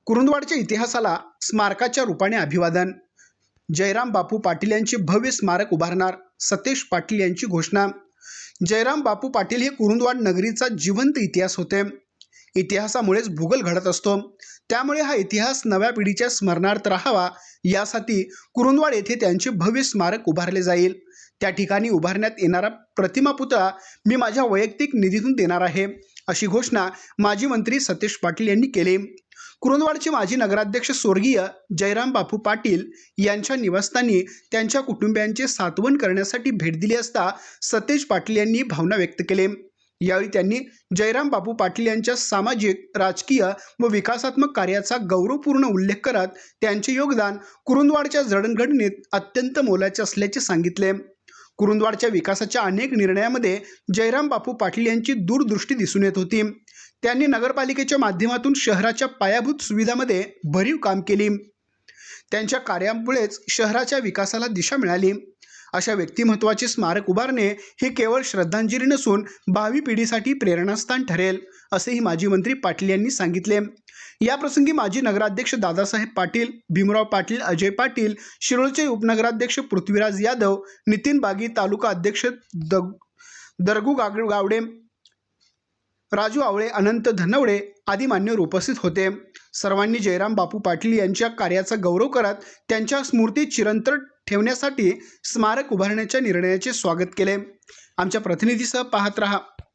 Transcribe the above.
कुरुंदवाडच्या इतिहासाला स्मारकाच्या रूपाने अभिवादन. जयराम बापू पाटील यांचे भव्य स्मारक उभारणार, सतेज पाटील यांची घोषणा. जयराम बापू पाटील हे कुरुंदवाड नगरीचा जिवंत इतिहास होते. इतिहासामुळेच भूगोल घडत असतो. त्यामुळे हा इतिहास नव्या पिढीच्या स्मरणार्थ राहावा यासाठी कुरुंदवाड येथे त्यांचे भव्य स्मारक उभारले जाईल. त्या ठिकाणी उभारण्यात येणारा प्रतिमा पुतळा मी माझ्या वैयक्तिक निधीतून देणार आहे, अशी घोषणा माजी मंत्री सतेज पाटील यांनी केली. कुरुंदवाडचे माजी नगराध्यक्ष स्वर्गीय जयराम बापू पाटील यांच्या निवासस्थानी त्यांच्या कुटुंबियांचे सांत्वन करण्यासाठी भेट दिली असता सतेज पाटील यांनी भावना व्यक्त केली. यावेळी त्यांनी जयराम बापू पाटील यांच्या सामाजिक, राजकीय व विकासात्मक कार्याचा गौरवपूर्ण उल्लेख करत त्यांचे योगदान कुरुंदवाडच्या जडणघडणीत अत्यंत मोलाचे असल्याचे सांगितले. कुरुंदवाडच्या विकासाच्या अनेक निर्णयामध्ये जयराम बापू पाटील यांची दूरदृष्टी दिसून येत होती. त्यांनी नगरपालिकेच्या माध्यमातून शहराच्या पायाभूत सुविधांमध्ये भरीव काम केले. त्यांच्या कार्यामुळेच शहराच्या विकासाला दिशा मिळाली. अशा व्यक्तिमत्वाचे स्मारक उभारणे हे केवळ श्रद्धांजली नसून भावी पिढीसाठी प्रेरणास्थान ठरेल, असेही माजी मंत्री पाटील यांनी सांगितले. याप्रसंगी माजी नगराध्यक्ष दादासाहेब पाटील, भीमराव पाटील, अजय पाटील, शिरोळचे उपनगराध्यक्ष पृथ्वीराज यादव, नितीन बागी, तालुका अध्यक्ष दरगू गावडे, राजू आवळे, अनंत धनवडे आदी मान्यवर उपस्थित होते. सर्वांनी जयराम बापू पाटील यांच्या कार्याचा गौरव करत त्यांच्या स्मृती चिरंतन ठेवण्यासाठी स्मारक उभारण्याच्या निर्णयाचे स्वागत केले. आमच्या प्रतिनिधीसह पाहत रहा